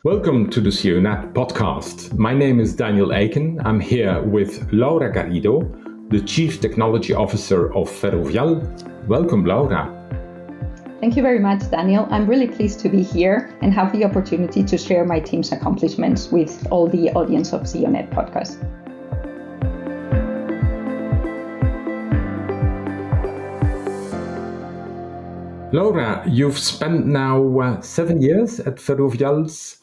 Welcome to the CIONET podcast. My name is Daniel Eycken. I'm here with Laura Garrido, the Chief Technology Officer of Ferrovial. Welcome, Laura. Thank you very much, Daniel. I'm really pleased to be here and have the opportunity to share my team's accomplishments with all the audience of CIONET podcast. Laura, you've spent now 7 years at Ferovial's,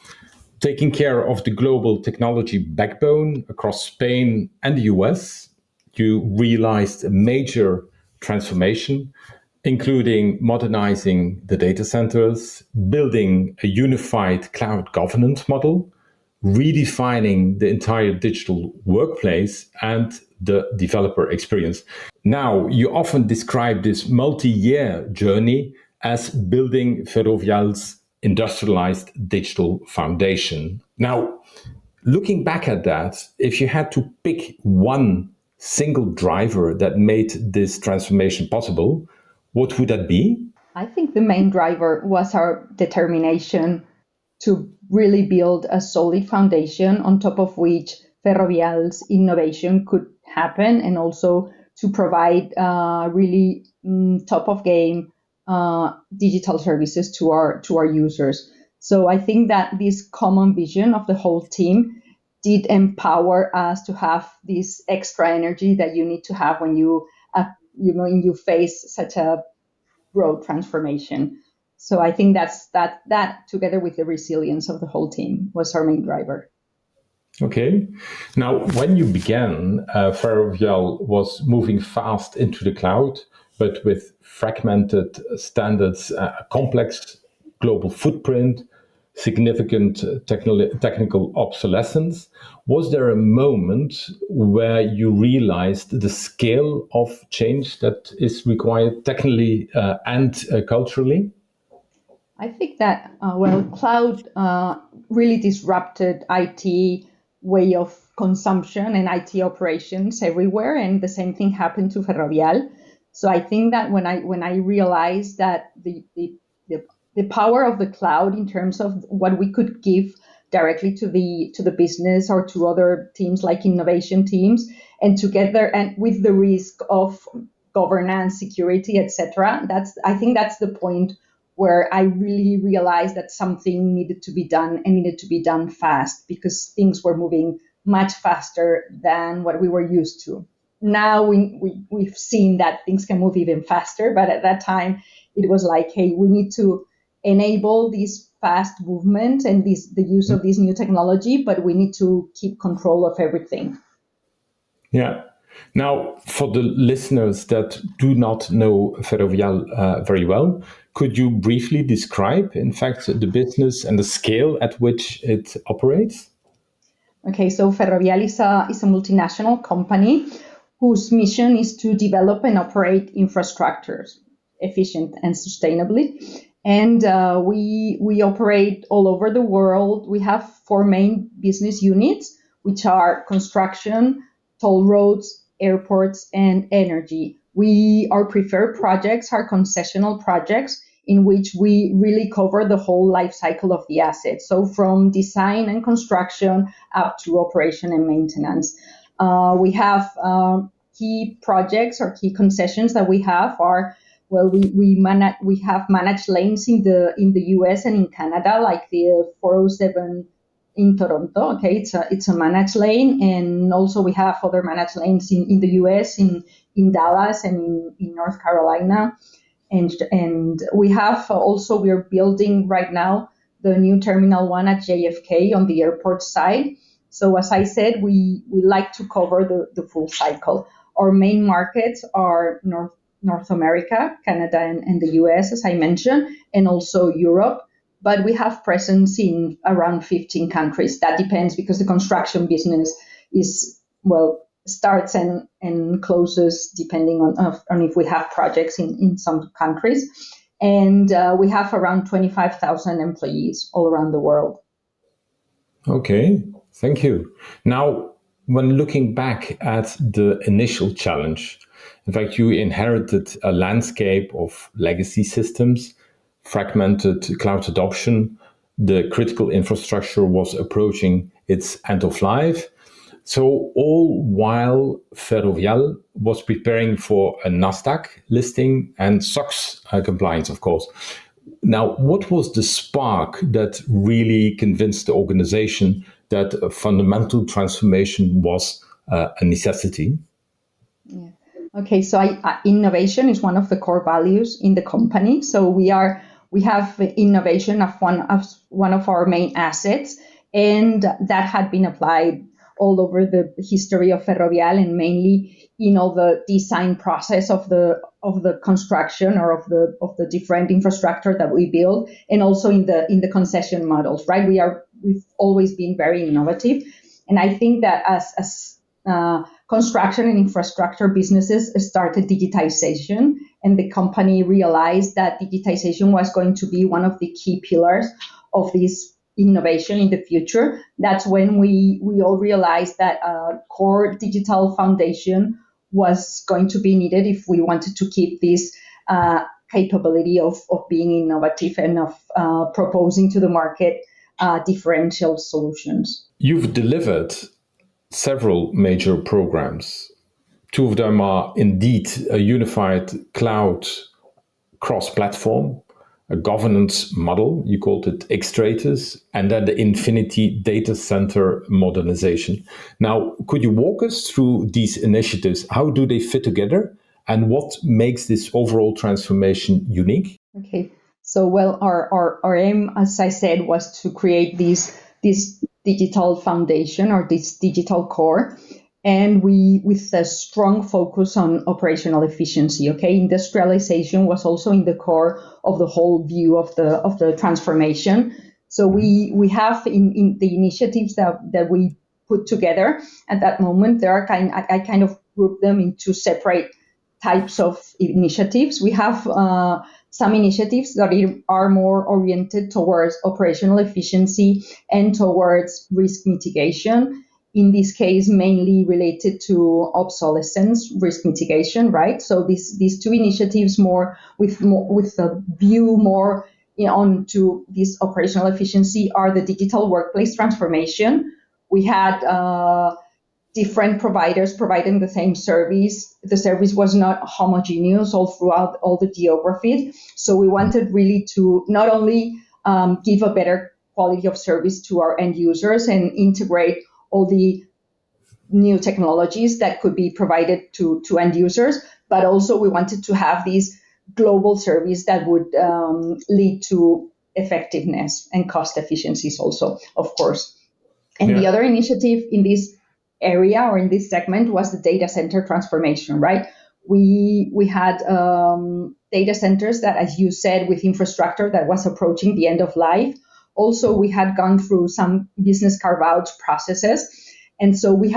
taking care of the global technology backbone across Spain and the US. You realized a major transformation, including modernizing the data centers, building a unified cloud governance model, redefining the entire digital workplace and the developer experience. Now, you often describe this multi-year journey as building Ferrovial's Industrialized Digital Foundation. Now, looking back at that, if you had to pick one single driver that made this transformation possible, what would that be? I think the main driver was our determination to really build a solid foundation on top of which Ferrovial's innovation could happen, and also to provide really top of game digital services to our users. So I think that this common vision of the whole team did empower us to have this extra energy that you need to have when you face such a broad transformation. So I think that together with the resilience of the whole team was our main driver. Okay. Now, when you began, Ferrovial was moving fast into the cloud, but with fragmented standards, a complex global footprint, significant technical obsolescence. Was there a moment where you realized the scale of change that is required technically and culturally? I think that, cloud really disrupted IT way of consumption and IT operations everywhere, and the same thing happened to Ferrovial. So I think that when I realized that the power of the cloud in terms of what we could give directly to the business or to other teams like innovation teams, and together and with the risk of governance, security, etc. I think that's the point where I really realized that something needed to be done and needed to be done fast, because things were moving much faster than what we were used to. Now we've seen that things can move even faster, but at that time it was like, hey, we need to enable this fast movement and the use of this new technology, but we need to keep control of everything. Yeah. Now, for the listeners that do not know Ferrovial very well, could you briefly describe, in fact, the business and the scale at which it operates? Okay, so Ferrovial is a multinational company whose mission is to develop and operate infrastructures efficient and sustainably. And we operate all over the world. We have 4 main business units, which are construction, toll roads, airports, and energy. Our preferred projects are concessional projects in which we really cover the whole life cycle of the asset. So from design and construction up to operation and maintenance. We have key projects or key concessions that we have are, we have managed lanes in the US and in Canada, like the 407 in Toronto. Okay, it's a managed lane, and also we have other managed lanes in the US, in Dallas and in North Carolina, and we have also, we are building right now the new Terminal 1 at JFK on the airport side. So as I said, we like to cover the full cycle. Our main markets are North America, Canada, and the US, as I mentioned, and also Europe. But we have presence in around 15 countries. That depends, because the construction business starts and closes depending on if we have projects in some countries. And we have around 25,000 employees all around the world. Okay, thank you. Now, when looking back at the initial challenge, in fact, you inherited a landscape of legacy systems, fragmented cloud adoption, the critical infrastructure was approaching its end of life. So all while Ferrovial was preparing for a NASDAQ listing and SOX compliance, of course. Now, what was the spark that really convinced the organization that a fundamental transformation was a necessity? Yeah. Okay, so innovation is one of the core values in the company. So we have innovation as one of our main assets, and that had been applied all over the history of Ferrovial, and mainly in all the design process of the construction or of the different infrastructure that we build, and also in the concession models. Right, we've always been very innovative, and I think that as construction and infrastructure businesses started digitization, and the company realized that digitization was going to be one of the key pillars of this innovation in the future. That's when we all realized that a core digital foundation was going to be needed if we wanted to keep this capability of being innovative and of proposing to the market differential solutions. You've delivered several major programs. Two of them are indeed a unified cloud cross-platform, a governance model, you called it X-rators, and then the Infinity Data Center modernization. Now, could you walk us through these initiatives? How do they fit together? And what makes this overall transformation unique? Okay, so well, our aim, as I said, was to create this digital foundation or this digital core, and with a strong focus on operational efficiency. Okay, industrialization was also in the core of the whole view of the transformation. So we have in the initiatives that we put together at that moment, I kind of group them into separate types of initiatives. We have some initiatives that are more oriented towards operational efficiency and towards risk mitigation. In this case, mainly related to obsolescence risk mitigation, right? So these two initiatives with a view more onto this operational efficiency are the digital workplace transformation. We had different providers providing the same service. The service was not homogeneous all throughout all the geographies. So we wanted really to not only give a better quality of service to our end users and integrate all the new technologies that could be provided to end users, but also we wanted to have this global service that would lead to effectiveness and cost efficiencies also, of course. And the other initiative in this area or in this segment was the data center transformation, right? We had data centers that, as you said, with infrastructure that was approaching the end of life. Also, we had gone through some business carve-out processes. And so we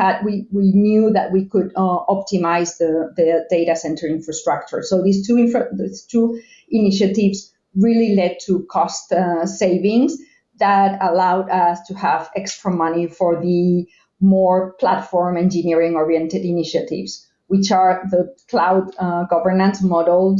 knew that we could optimize the data center infrastructure. So these two initiatives really led to cost savings that allowed us to have extra money for the more platform engineering oriented initiatives, which are the cloud governance model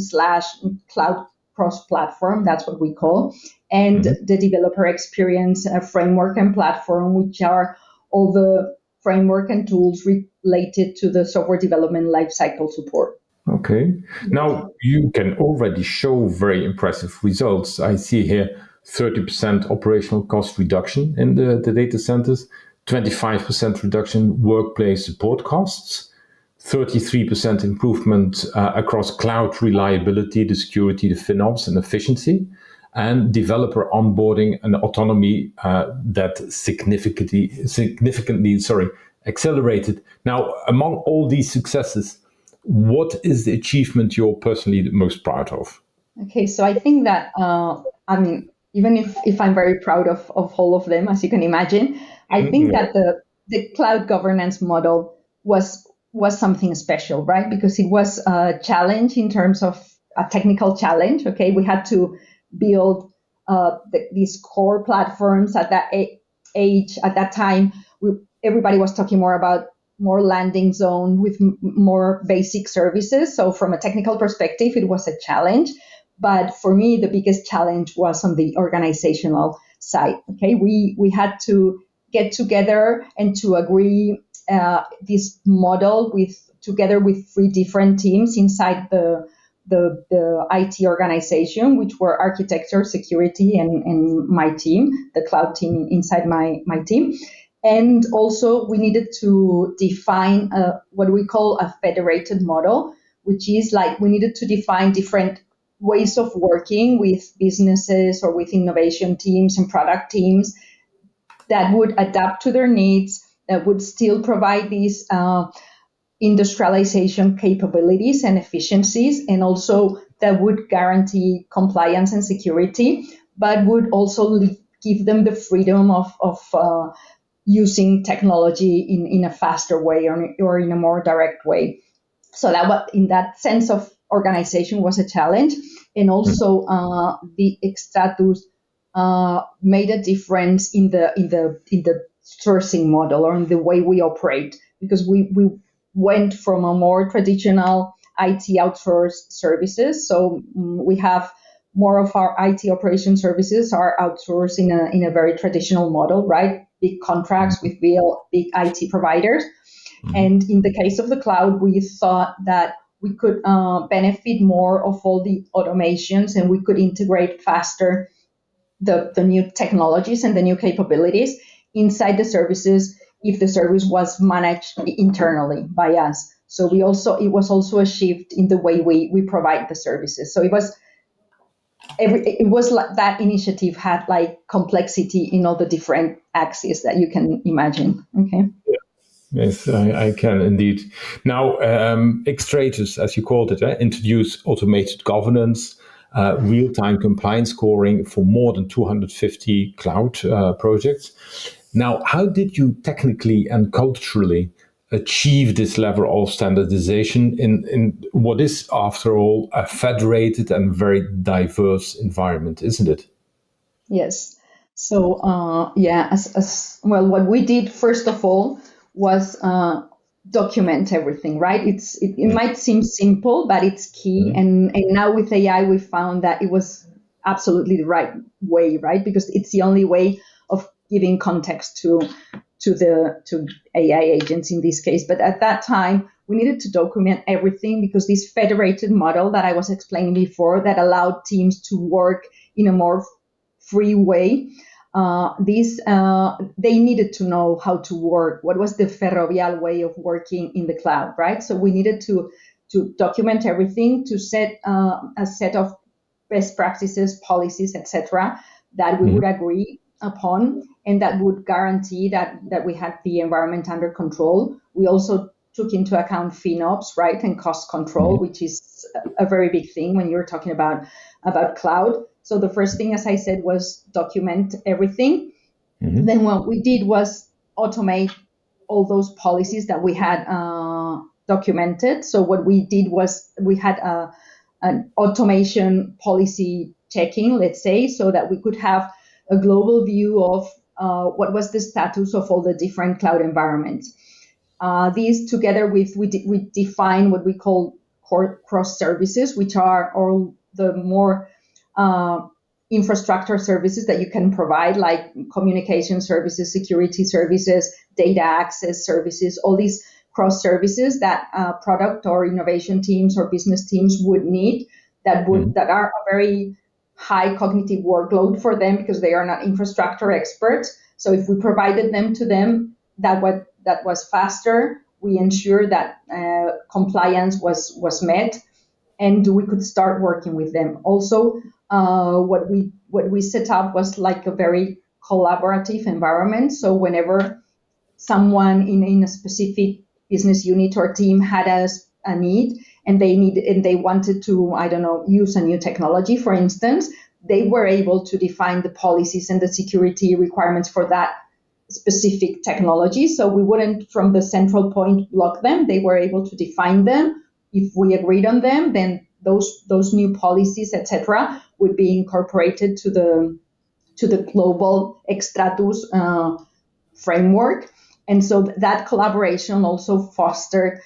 / cloud cross-platform, that's what we call, and the developer experience framework and platform, which are all the framework and tools related to the software development lifecycle support. Okay. Now, you can already show very impressive results. I see here 30% operational cost reduction in the data centers, 25% reduction workplace support costs, 33% improvement across cloud reliability, the security, the FinOps, and efficiency, and developer onboarding and autonomy that significantly accelerated. Now, among all these successes, what is the achievement you're personally the most proud of? Okay, so I think that, even if I'm very proud of all of them, as you can imagine, I think that the cloud governance model was something special, right? Because it was a challenge in terms of a technical challenge. Okay, we had to build these core platforms at that age. At that time, everybody was talking more landing zone with more basic services. So from a technical perspective, it was a challenge. But for me, the biggest challenge was on the organizational side. Okay, we had to get together and to agree this model together with 3 different teams inside the IT organization, which were architecture, security, and my team, the cloud team inside my team. And also we needed to define what we call a federated model, which is like we needed to define different ways of working with businesses or with innovation teams and product teams that would adapt to their needs, that would still provide these industrialization capabilities and efficiencies, and also that would guarantee compliance and security, but would also give them the freedom of using technology in a faster way or in a more direct way. So that in that sense of organization was a challenge, and also the X-rators made a difference in the sourcing model or in the way we operate, because we went from a more traditional IT outsourced services. So we have more of our IT operation services are outsourced in a very traditional model, right? Big contracts with big IT providers. And in the case of the cloud, we thought that we could benefit more of all the automations, and we could integrate faster the new technologies and the new capabilities inside the services if the service was managed internally by us. So it was also a shift in the way we provide the services. So it was like that initiative had like complexity in all the different axes that you can imagine. Okay. Yes, I can indeed. Now, X-rators, as you called it, introduce automated governance, real-time compliance scoring for more than 250 cloud projects. Now, how did you technically and culturally achieve this level of standardization in what is, after all, a federated and very diverse environment, isn't it? Yes. So, as well, what we did first of all was document everything, right? It might seem simple, but it's key. And now with AI, we found that it was absolutely the right way, right? Because it's the only way of giving context to AI agents in this case. But at that time, we needed to document everything, because this federated model that I was explaining before that allowed teams to work in a more free way. They needed to know how to work. What was the Ferrovial way of working in the cloud, right? So we needed to document everything, to set a set of best practices, policies, etc., that we would agree upon, and that would guarantee that we had the environment under control. We also took into account FinOps, right, and cost control, which is a very big thing when you're talking about cloud. So the first thing, as I said, was document everything. Then what we did was automate all those policies that we had documented. So what we did was we had an automation policy checking, let's say, so that we could have a global view of what was the status of all the different cloud environments. These together with, we define what we call core cross services, which are all the more infrastructure services that you can provide, like communication services, security services, data access services, all these cross services that product or innovation teams or business teams would need, that are a very high cognitive workload for them because they are not infrastructure experts. So if we provided them to them, that was faster. We ensure that compliance was met, and we could start working with them. Also, what we set up was like a very collaborative environment. So whenever someone in a specific business unit or team had a need, and they wanted to, I don't know, use a new technology, for instance, they were able to define the policies and the security requirements for that specific technology. So we wouldn't, from the central point, block them. They were able to define them. If we agreed on them, then those new policies, etc., would be incorporated to the global X-rators framework. And so that collaboration also fostered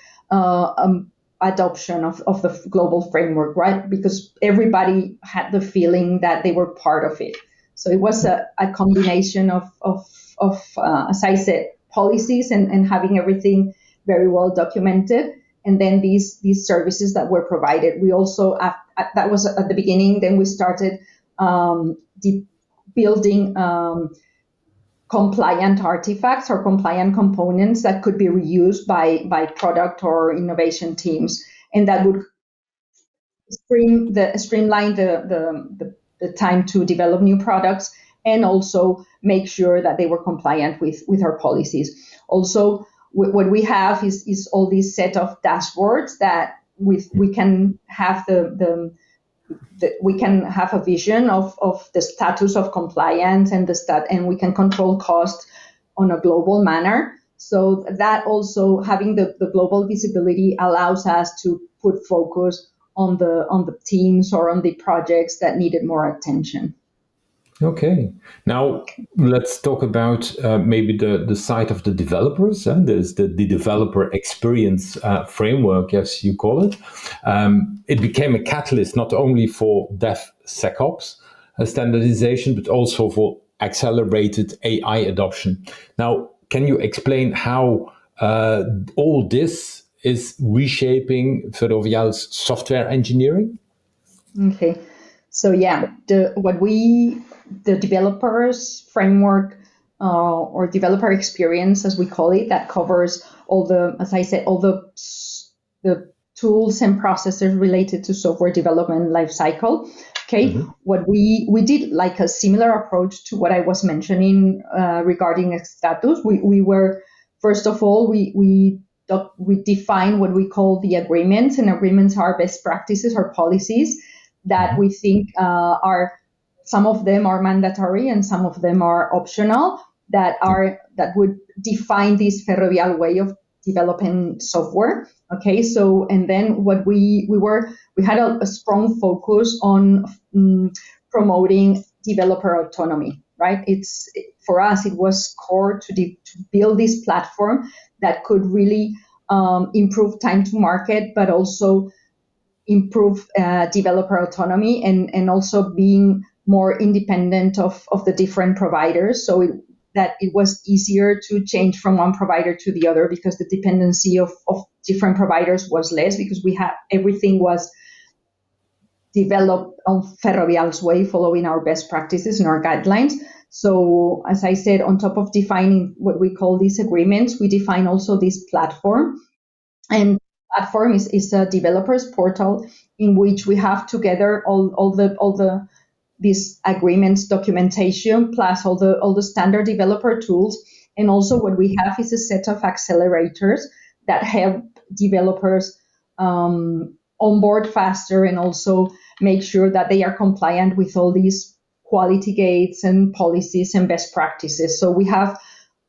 adoption of the global framework, right? Because everybody had the feeling that they were part of it. So it was a combination of as I said, policies and having everything very well documented. And then these services that were provided. We also, that was at the beginning, then we started building compliant artifacts or compliant components that could be reused by product or innovation teams. And that would streamline the time to develop new products and also make sure that they were compliant with our policies. Also, what we have is all these set of dashboards that we can have we can have a vision of the status of compliance and and we can control cost on a global manner. So that also having the global visibility allows us to put focus on the teams or on the projects that needed more attention. Okay. Now let's talk about maybe the side of the developers. There's the developer experience framework, as you call it. It became a catalyst not only for DevSecOps standardization, but also for accelerated AI adoption. Now, can you explain how all this is reshaping Ferovial's software engineering? Okay. So yeah, the developers framework or developer experience, as we call it, that covers all the, as I said, all the tools and processes related to software development lifecycle. Okay, what we did like a similar approach to what I was mentioning regarding status. We were first of all we define what we call the agreements, and agreements are best practices or policies that we think are, some of them are mandatory and some of them are optional, that would define this Ferrovial way of developing software. Okay, so and then what we had a strong focus on promoting developer autonomy. Right, for us it was core to build this platform that could really improve time to market, but also improve developer autonomy and also being more independent of the different providers, so that it was easier to change from one provider to the other, because the dependency of different providers was less, because everything was developed on Ferrovial's way, following our best practices and our guidelines. So as I said, on top of defining what we call these agreements, we define also this platform. And platform is a developers portal in which we have together all these agreements documentation, plus all the standard developer tools. And also what we have is a set of accelerators that help developers onboard faster and also make sure that they are compliant with all these quality gates and policies and best practices. So we have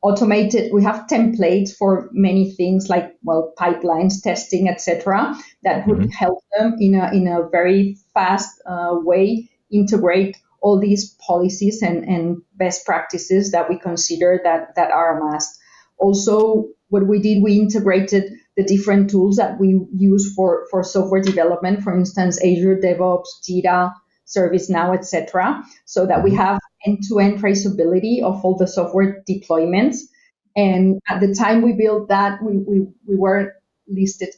templates for many things like, well, pipelines, testing, etc., that would help them in a very fast way integrate all these policies and best practices that we consider that are a must. Also, what we did, we integrated the different tools that we use for software development, for instance, Azure DevOps, Jira, ServiceNow, etc., so that we have end-to-end traceability of all the software deployments. And at the time we built that, we were listed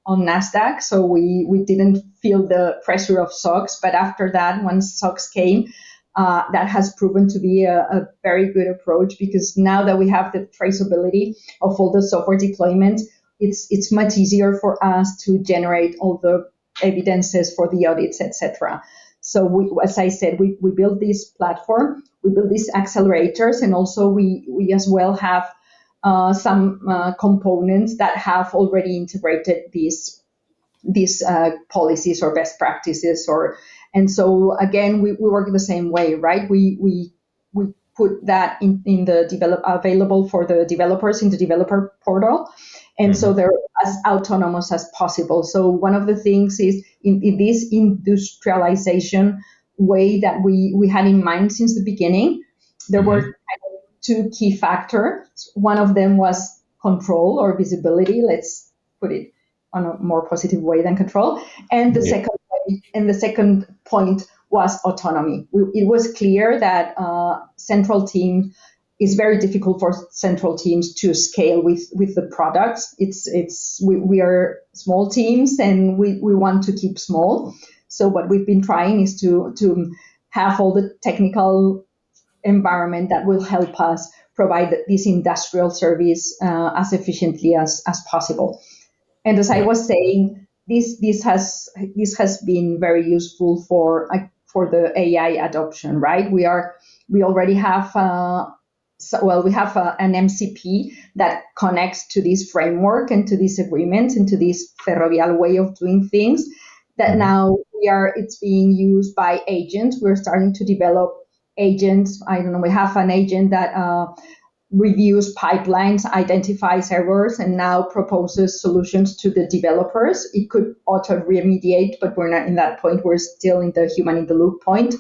on NASDAQ, so we didn't feel the pressure of SOX. But after that, once SOX came, that has proven to be a very good approach, because now that we have the traceability of all the software deployments, it's much easier for us to generate all the evidences for the audits, etc. So as I said, we built this platform, we built these accelerators, and also we as well have some components that have already integrated these policies or best practices. And so again, we work the same way, right? We put that in the available for the developers in the developer portal. And so they're as autonomous as possible. So one of the things is in this industrialization way that we had in mind since the beginning, there were two key factors. One of them was control or visibility. Let's put it on a more positive way than control. And the second point was autonomy. It was clear that central team is very difficult for central teams to scale with the products. We are small teams and we want to keep small. So what we've been trying is to have all the technical environment that will help us provide this industrial service as efficiently as possible. And as I was saying, this has been very useful for the AI adoption, right? We already have an MCP that connects to this framework and to this agreement and to this Ferrovial way of doing things. That now it's being used by agents. We're starting to develop agents. I don't know. We have an agent that reviews pipelines, identifies errors, and now proposes solutions to the developers. It could auto-remediate, but we're not in that point. We're still in the human in the loop point.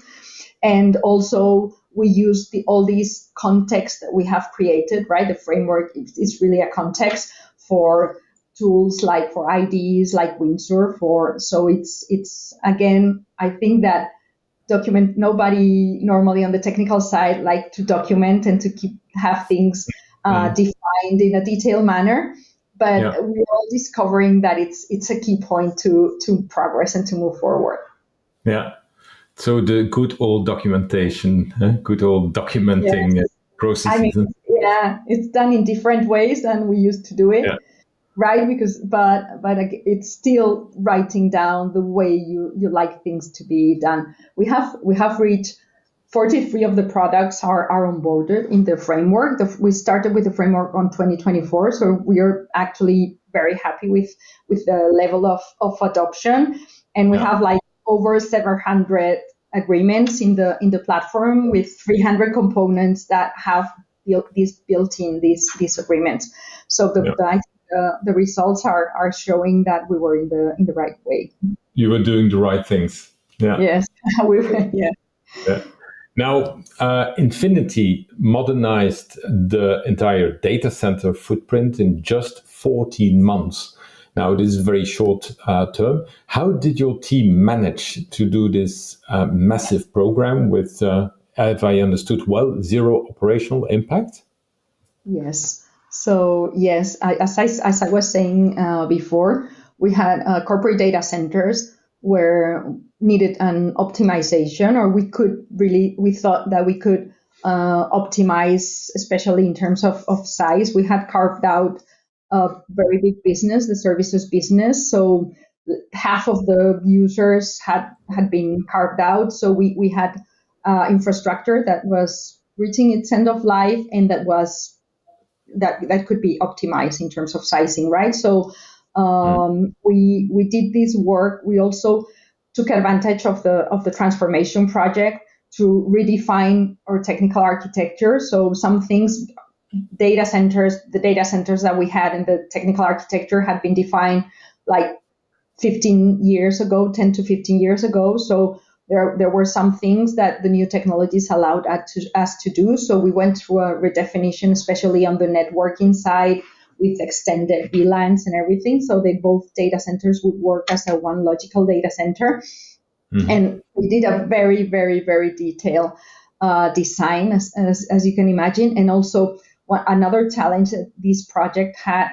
And also, we use all these contexts that we have created, right? The framework is really a context for tools like for IDs, like Windsor. So it's again, I think that nobody normally on the technical side like to document and to have things defined in a detailed manner. But we're all discovering that it's a key point to progress and to move forward. Yeah. So the good old documentation, good old documenting processes. I mean, it's done in different ways than we used to do it. Yeah. Right, but it's still writing down the way you like things to be done. We have reached 43 of the products are onboarded in the framework. We started with the framework on 2024, so we are actually very happy with the level of adoption, and we have like over 700 agreements in the platform with 300 components that have built in these agreements. So the results are showing that we were in the right way. You were doing the right things. Yeah. Yes, we were. Yeah. Yeah. Now, Infinity modernized the entire data center footprint in just 14 months. Now, it is a very short term. How did your team manage to do this massive program with, if I understood well, zero operational impact? Yes. So yes, as I was saying before, we had corporate data centers where needed an optimization, or we thought that we could optimize, especially in terms of size. We had carved out a very big business, the services business. So half of the users had been carved out. So we had infrastructure that was reaching its end of life, and that could be optimized in terms of sizing, right? So we did this work. We also took advantage of the transformation project to redefine our technical architecture. So some things, the data centers that we had in the technical architecture had been defined like 10 to 15 years ago. So there were some things that the new technologies allowed us to do. So we went through a redefinition, especially on the networking side with extended VLANs and everything. So both data centers would work as a one logical data center. Mm-hmm. And we did a very, very, very detailed design, as you can imagine. And also another challenge that this project had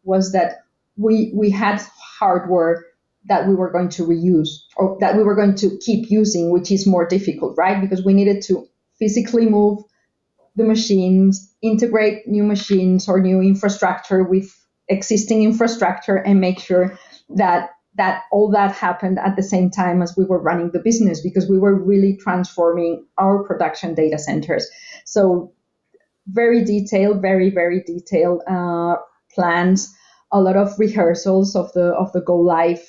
was that we had hardware that we were going to reuse or that we were going to keep using, which is more difficult, right? Because we needed to physically move the machines, integrate new machines or new infrastructure with existing infrastructure, and make sure that all that happened at the same time as we were running the business, because we were really transforming our production data centers. So very detailed, very, very detailed plans. A lot of rehearsals of the go live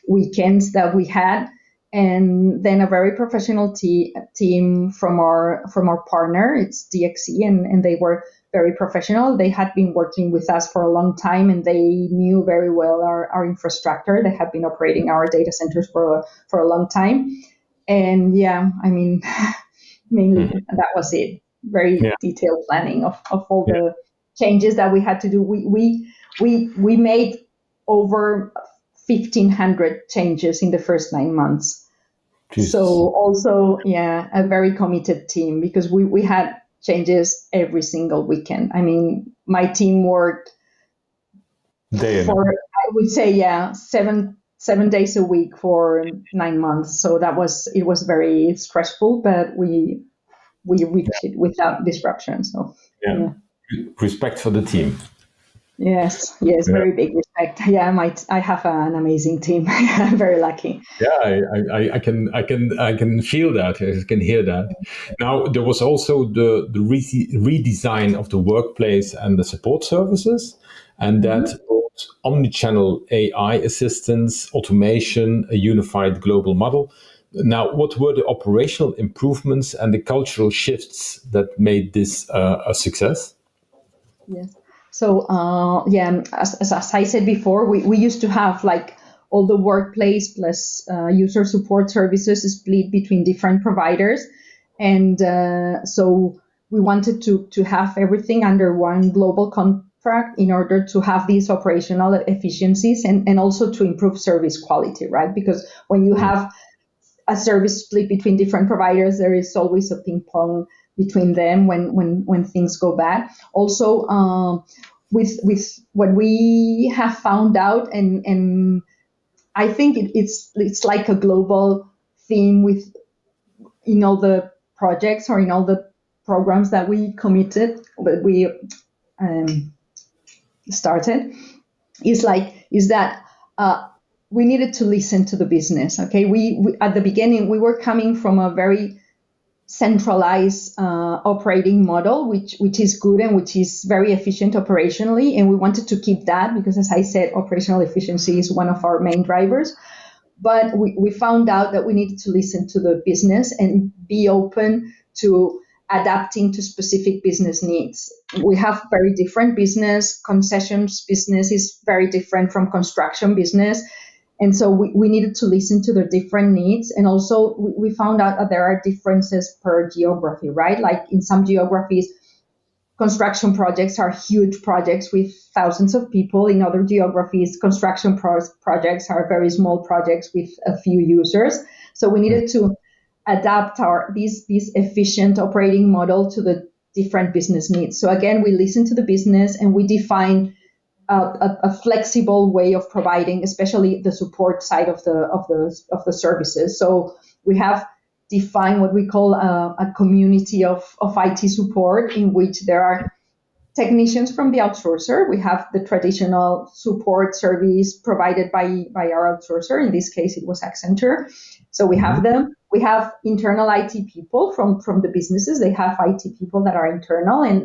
weekends that we had, and then a very professional team from our partner. It's DXE, and they were very professional. They had been working with us for a long time, and they knew very well our infrastructure. They had been operating our data centers for a long time, and mainly that was it. Very detailed planning of all the changes that we had to do. We made over 1,500 changes in the first 9 months. Jesus. So also, a very committed team, because we had changes every single weekend. I mean, my team worked for, I would say, 7 days a week for 9 months. So it was very stressful, but we reached it without disruption. So Respect for the team. Yes, very big respect. I have an amazing team. I'm very lucky. Yeah, I can feel that. I can hear that. Now there was also the redesign of the workplace and the support services, and that brought omnichannel AI assistance, automation, a unified global model. Now, what were the operational improvements and the cultural shifts that made this a success? Yes. So, as I said before, we used to have like all the workplace plus user support services split between different providers. And so we wanted to have everything under one global contract in order to have these operational efficiencies and also to improve service quality, right? Because when you have a service split between different providers, there is always a ping pong between them when things go bad. Also, with what we have found out, and I think it's like a global theme with in all the projects or in all the programs that we committed, that we started, is that we needed to listen to the business. Okay, we at the beginning we were coming from a very centralized operating model, which is good and which is very efficient operationally, and we wanted to keep that because, as I said, operational efficiency is one of our main drivers. But we found out that we needed to listen to the business and be open to adapting to specific business needs. We have very different business. Concessions business is very different from construction business. And so we needed to listen to their different needs. And also we found out that there are differences per geography, right? Like in some geographies, construction projects are huge projects with thousands of people. In other geographies, construction projects are very small projects with a few users. So we needed to adapt this efficient operating model to the different business needs. So again, we listen to the business and we define a flexible way of providing, especially the support side of the services. So we have defined what we call a community of IT support, in which there are technicians from the outsourcer. We have the traditional support service provided by our outsourcer. In this case, it was Accenture. So we have them. We have internal IT people from the businesses. They have IT people that are internal, and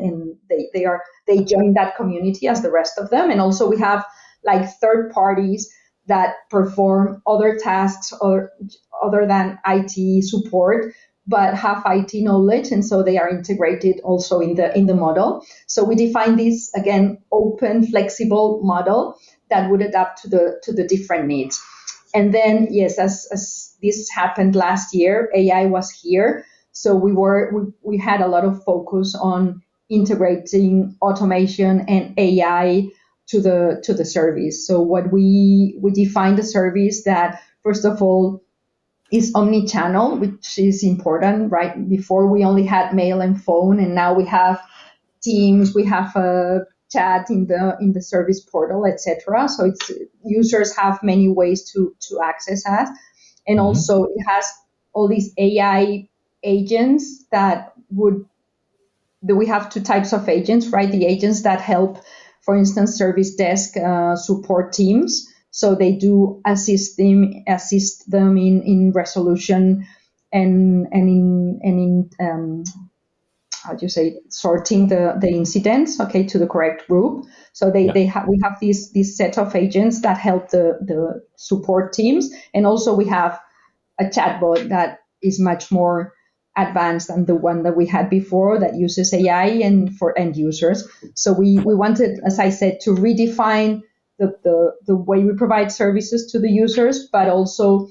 they join that community as the rest of them. And also we have like third parties that perform other tasks other than IT support, but have IT knowledge, and so they are integrated also in the model. So we define this, again, open, flexible model that would adapt to the different needs. And then, yes, as this happened last year, AI was here. So we had a lot of focus on integrating automation and AI to the service. So what we defined a service that, first of all, is omni-channel, which is important, right? Before we only had mail and phone, and now we have Teams, we have a chat in the service portal, etc. So users have many ways to access us, and also it has all these AI agents we have two types of agents, right? The agents that help, for instance, service desk support teams. So they do assist them in resolution and in how do you say, sorting the incidents, okay, to the correct group. So we have this set of agents that help the support teams, and also we have a chatbot that is much more advanced than the one that we had before that uses AI and for end users. So we wanted, as I said, to redefine the way we provide services to the users, but also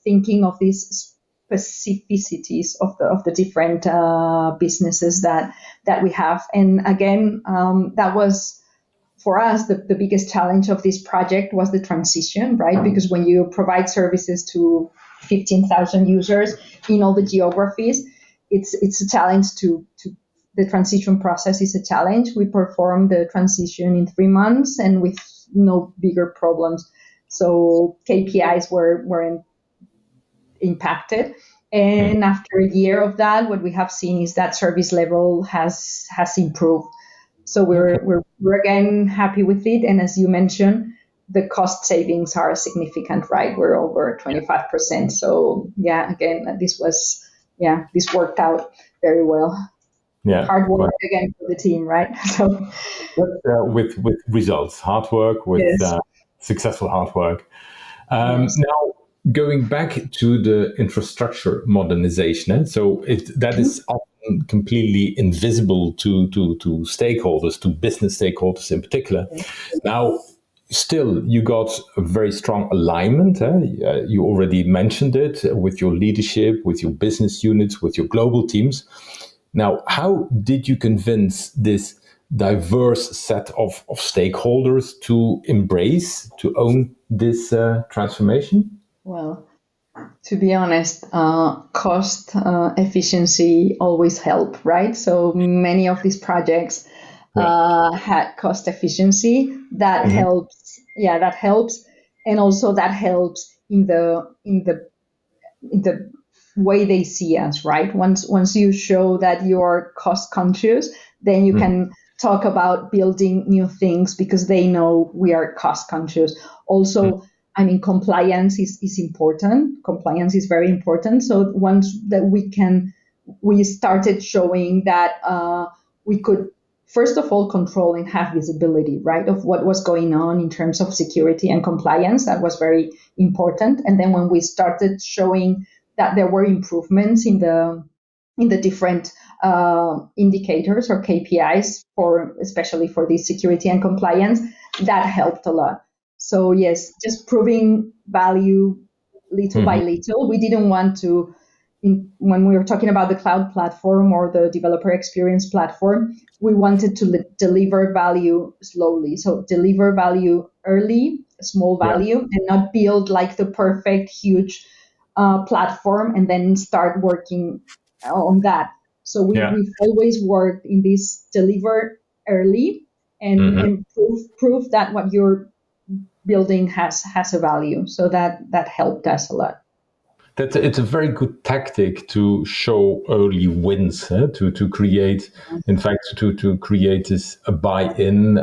thinking of these specificities of the different businesses that we have. And again, that was for us the biggest challenge of this project was the transition, right? Because when you provide services to 15,000 users in all the geographies. It's a challenge to the transition process is a challenge. We performed the transition in 3 months and with no bigger problems. So KPIs weren't impacted. And after a year of that, what we have seen is that service level has improved. So we're again happy with it. And as you mentioned, the cost savings are significant, right? We're over 25%. So yeah, again, this worked out very well. Yeah, hard work again for the team, right? So with results, hard work with yes. Successful hard work. Yes. Now, going back to the infrastructure modernization, so that is often completely invisible to stakeholders, to business stakeholders in particular. Now, still, you got a very strong alignment. You already mentioned it with your leadership, with your business units, with your global teams. Now, how did you convince this diverse set of stakeholders to embrace, to own this transformation? Well, to be honest, cost efficiency always help, right? So many of these projects had cost efficiency. That helps. Yeah, that helps, and also that helps in the way they see us, right? Once you show that you're cost conscious, then you can talk about building new things because they know we are cost conscious. Also, I mean, compliance is important. Compliance is very important. So once that we started showing that we could, first of all, control and have visibility, right, of what was going on in terms of security and compliance. That was very important. And then when we started showing that there were improvements in the different indicators or KPIs especially for the security and compliance, that helped a lot. So yes, just proving value little by little. We didn't want to, when we were talking about the cloud platform or the developer experience platform, we wanted to deliver value slowly. So deliver value early, small value, and not build like the perfect huge platform and then start working on that. So we've always worked in this deliver early and prove that what you're building has a value. So that helped us a lot. It's a very good tactic to show early wins, to create, in fact, to create this buy-in,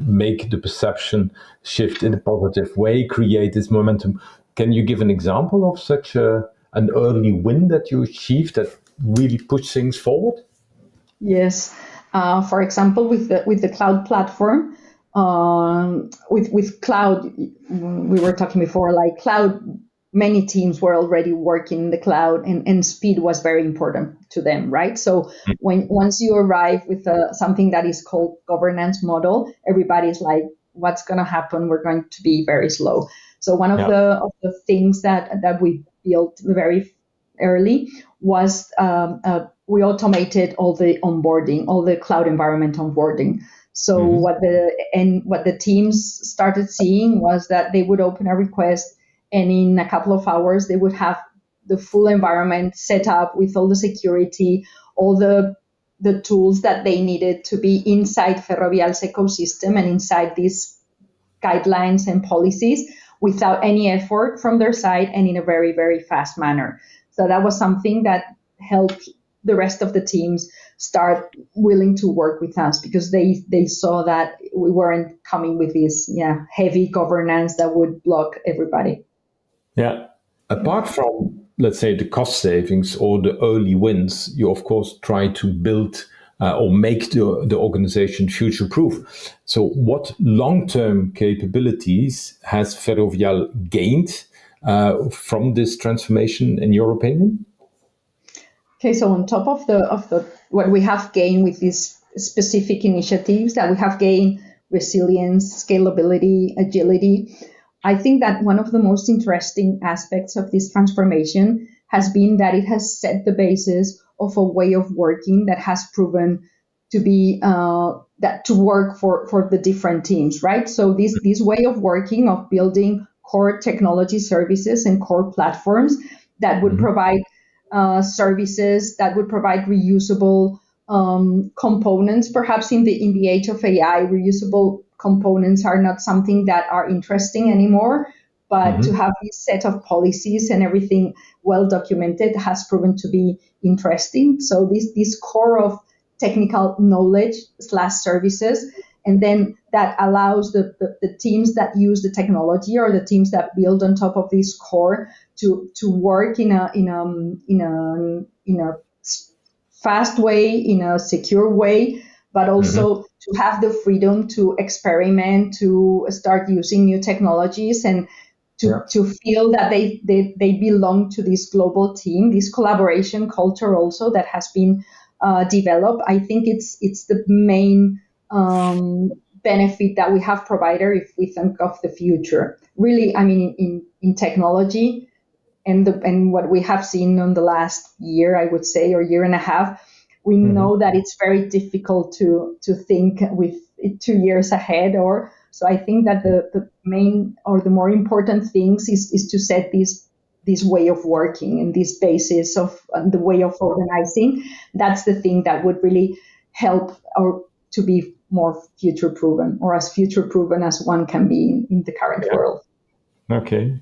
make the perception shift in a positive way, create this momentum. Can you give an example of such an early win that you achieved that really pushed things forward? Yes. For example, with the cloud platform, with cloud, we were talking before, like cloud, many teams were already working in the cloud and speed was very important to them, right? So once you arrive with something that is called governance model, everybody's like, what's going to happen? We're going to be very slow. So one of the things that we built very early was we automated all the onboarding, all the cloud environment onboarding. So what the teams started seeing was that they would open a request, and in a couple of hours they would have the full environment set up with all the security, all the tools that they needed to be inside Ferrovial's ecosystem and inside these guidelines and policies without any effort from their side and in a very, very fast manner. So that was something that helped the rest of the teams start willing to work with us because they saw that we weren't coming with this heavy governance that would block everybody. Yeah. Apart from, let's say, the cost savings or the early wins, you, of course, try to build or make the organization future-proof. So what long-term capabilities has Ferovial gained from this transformation, in your opinion? Okay, so on top of the what we have gained with these specific initiatives, that we have gained resilience, scalability, agility. I think that one of the most interesting aspects of this transformation has been that it has set the basis of a way of working that has proven to be that to work for the different teams, right? So this way of working, of building core technology services and core platforms, that would provide services, that would provide reusable components. Perhaps in the age of AI, reusable components are not something that are interesting anymore. But to have this set of policies and everything well documented has proven to be interesting. So this core of technical knowledge / services, and then that allows the teams that use the technology or the teams that build on top of this core to work in a fast way, in a secure way, but also to have the freedom to experiment, to start using new technologies, and to feel that they belong to this global team, this collaboration culture also that has been developed. I think it's the main benefit that we have provided if we think of the future. Really, I mean, in technology and what we have seen in the last year, I would say, or year and a half, we know that it's very difficult to think with 2 years ahead. Or so I think that the main or the more important things is to set this way of working and this basis of the way of organizing. That's the thing that would really help or to be more future proven, or as future proven as one can be in the current world. Okay.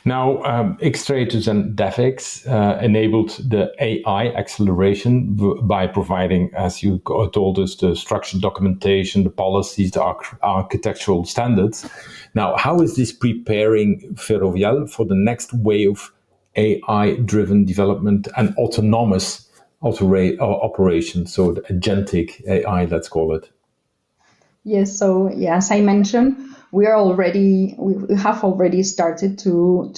Now, X-rators and DevX enabled the AI acceleration by providing, as you told us, the structured documentation, the policies, the architectural standards. Now, how is this preparing Ferovial for the next wave of AI-driven development and autonomous operations, so the agentic AI, let's call it? Yes, so as I mentioned, we have already started to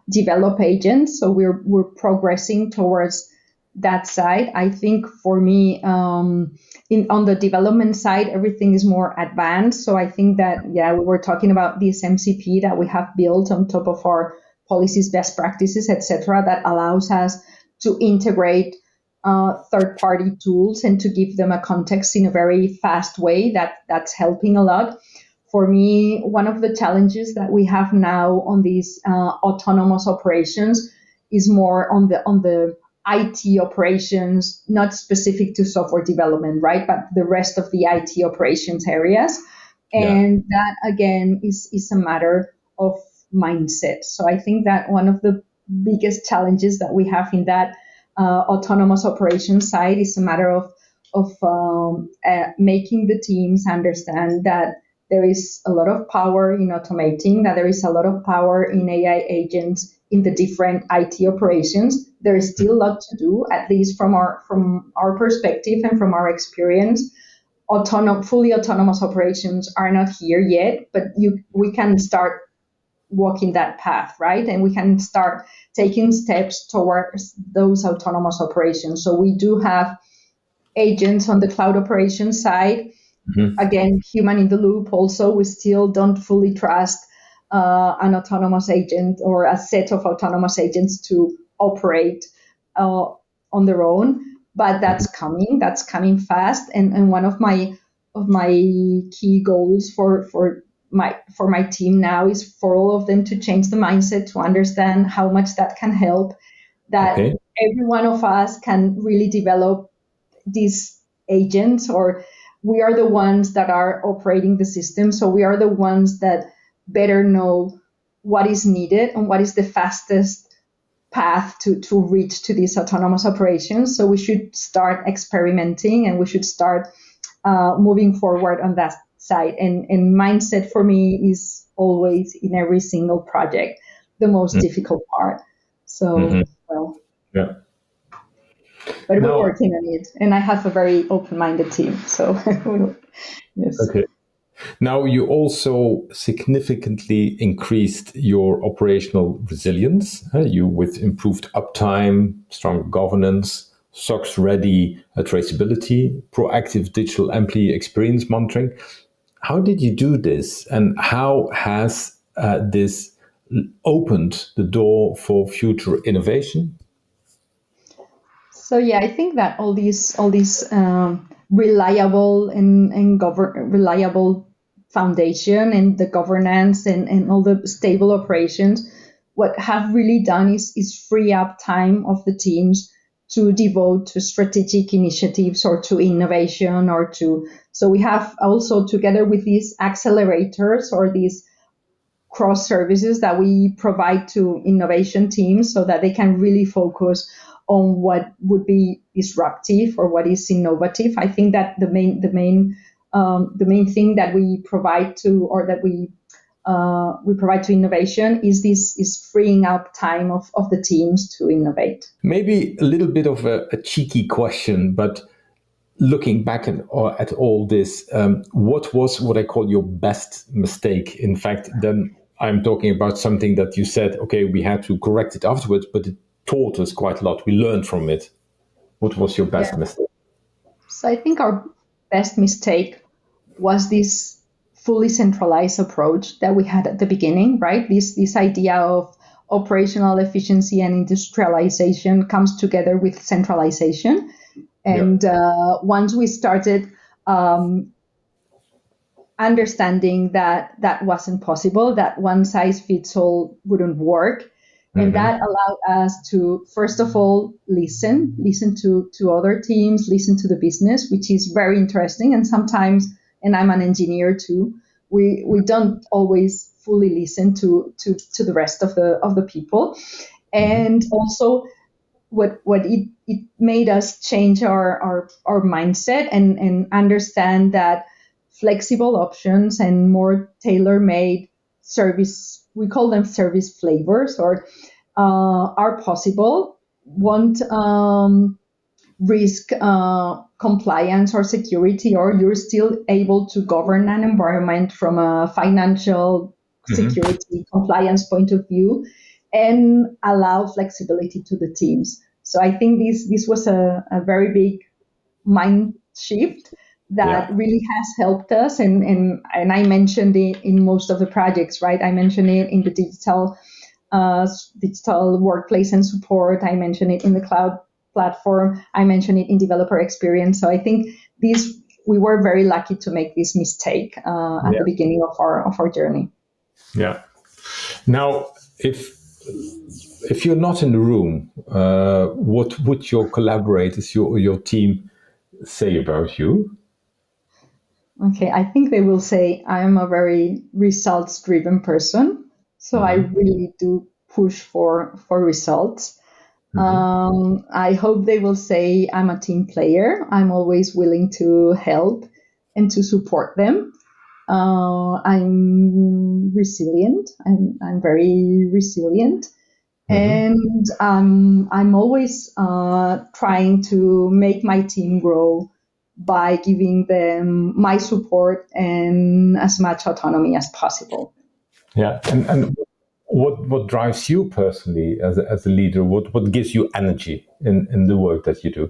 develop agents. So we're progressing towards that side. I think for me, on the development side, everything is more advanced. So I think that we were talking about this MCP that we have built on top of our policies, best practices, etc., that allows us to integrate third-party tools and to give them a context in a very fast way. That's helping a lot. For me, one of the challenges that we have now on these autonomous operations is more on the IT operations, not specific to software development, right? But the rest of the IT operations areas. And that, again, is a matter of mindset. So I think that one of the biggest challenges that we have in that autonomous operations side is a matter of making the teams understand that there is a lot of power in automating, that there is a lot of power in AI agents in the different IT operations. There is still a lot to do, at least from our perspective and from our experience. Fully autonomous operations are not here yet, but we can start walking that path, right? And we can start taking steps towards those autonomous operations. So we do have agents on the cloud operations side. Again, human in the loop also. We still don't fully trust an autonomous agent or a set of autonomous agents to operate on their own, but that's coming fast. And one of my key goals for my team now is for all of them to change the mindset, to understand how much that can help, that every one of us can really develop these agents, or we are the ones that are operating the system. So we are the ones that better know what is needed and what is the fastest path to reach to these autonomous operations. So we should start experimenting and we should start moving forward on that side. And mindset for me is always, in every single project, the most difficult part. So, but we're working on it, and I have a very open-minded team. So, yes. Okay. Now, you also significantly increased your operational resilience. You with improved uptime, strong governance, SOX-ready traceability, proactive digital employee experience monitoring. How did you do this, and how has this opened the door for future innovation? So I think that all these reliable and reliable foundation and the governance and all the stable operations what have really done is free up time of the teams to devote to strategic initiatives or to innovation so we have also, together with these accelerators or these cross services that we provide to innovation teams so that they can really focus on what would be disruptive or what is innovative. I think that the main thing that we provide to, or that we provide to innovation is freeing up time of the teams to innovate. Maybe a little bit of a cheeky question, but looking back at all this, what was what I call your best mistake? In fact, then I'm talking about something that you said, okay, we had to correct it afterwards, but it taught us quite a lot. We learned from it. What was your best mistake? So I think our best mistake was this fully centralized approach that we had at the beginning, right? This idea of operational efficiency and industrialization comes together with centralization. And once we started understanding that wasn't possible, that one size fits all wouldn't work. And that allowed us to, first of all, listen to other teams, listen to the business, which is very interesting. And sometimes, and I'm an engineer too, we don't always fully listen to the rest of the people. And also what it made us change our mindset and understand that flexible options and more tailor-made service, we call them service flavors, or are possible, won't risk compliance or security, or you're still able to govern an environment from a financial security compliance point of view and allow flexibility to the teams. So I think this was a very big mind shift that really has helped us. And I mentioned it in most of the projects, right? I mentioned it in the digital workplace and support. I mentioned it in the cloud platform. I mentioned it in developer experience. So I think we were very lucky to make this mistake at the beginning of our journey. Yeah. Now, if you're not in the room, what would your collaborators, your team, say about you? Okay, I think they will say I am a very results-driven person. So I really do push for results. I hope they will say I'm a team player. I'm always willing to help and to support them. I'm resilient. I'm very resilient. And I'm always trying to make my team grow by giving them my support and as much autonomy as possible. Yeah, and what drives you personally as a leader? What gives you energy in the work that you do?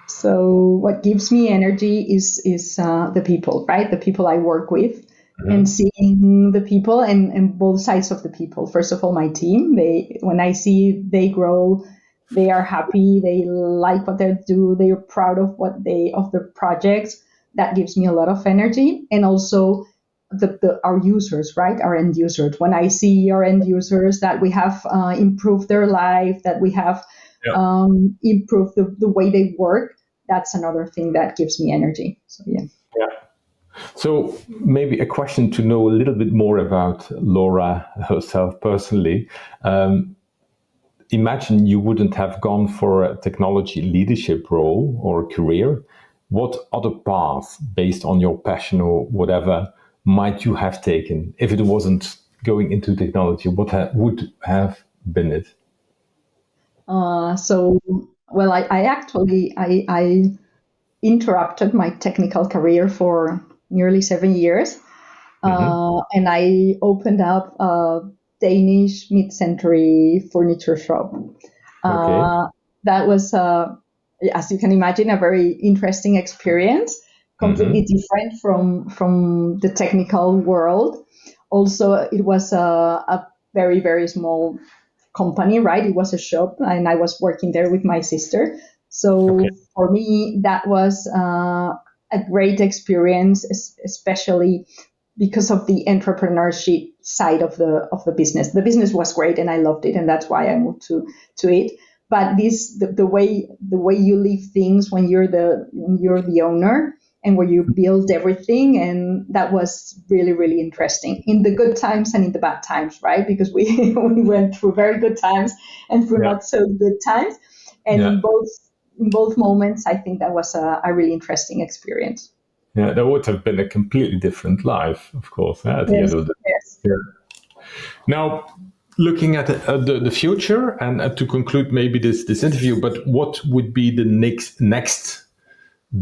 So what gives me energy is the people, right? The people I work with, and seeing the people and both sides of the people. First of all, my team. When I see they grow, they are happy, they like what they do, they are proud of the projects. That gives me a lot of energy. And also our users, right? Our end users. When I see our end users that we have improved their life, that we have improved the way they work, that's another thing that gives me energy. So yeah. So maybe a question to know a little bit more about Laura herself personally. Imagine you wouldn't have gone for a technology leadership role or career. What other path, based on your passion or whatever, might you have taken if it wasn't going into technology? What would have been it? I interrupted my technical career for nearly 7 years, and I opened up a Danish mid-century furniture shop. That was, as you can imagine, a very interesting experience, completely different from the technical world. Also, it was a very, very small company, right? It was a shop, and I was working there with my sister. So for me, that was a great experience, especially because of the entrepreneurship side of the business. The business was great and I loved it, and that's why I moved to it. But the way you leave things when you're the owner and where you build everything, and that was really, really interesting in the good times and in the bad times, right? Because we went through very good times and through not so good times, and in both moments, I think that was a really interesting experience. Yeah, that would have been a completely different life, of course, at the end of the day. Yes. Yeah. Now, looking at the future, and to conclude maybe this interview, but what would be the next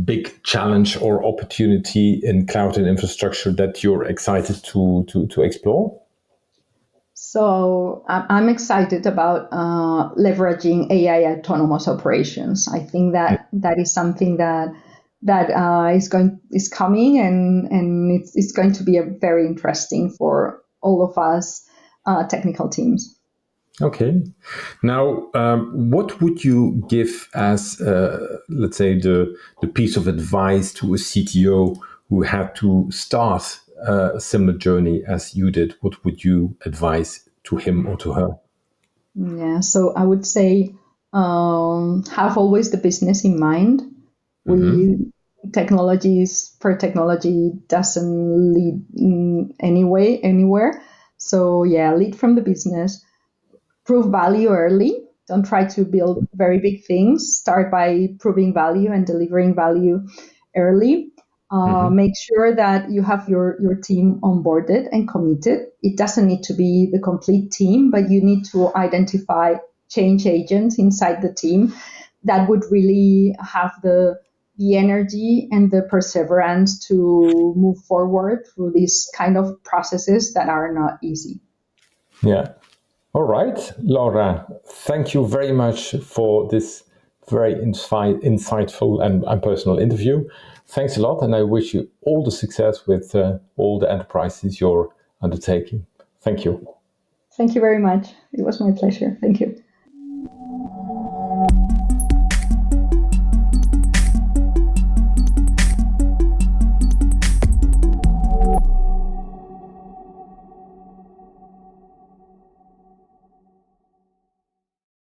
big challenge or opportunity in cloud and infrastructure that you're excited to explore? So I'm excited about leveraging AI autonomous operations. I think that is something that is coming, and it's going to be a very interesting for all of us technical teams. Okay. Now, what would you give as, let's say, the piece of advice to a CTO who had to start a similar journey as you did? What would you advise to him or to her? Yeah, so I would say have always the business in mind. Technology doesn't lead anywhere. So yeah, lead from the business. Prove value early. Don't try to build very big things. Start by proving value and delivering value early. Make sure that you have your team onboarded and committed. It doesn't need to be the complete team, but you need to identify change agents inside the team that would really have the energy and the perseverance to move forward through these kind of processes that are not easy. Yeah. All right, Laura, thank you very much for this very insightful and personal interview. Thanks a lot, and I wish you all the success with all the enterprises you're undertaking. Thank you. Thank you very much. It was my pleasure. Thank you.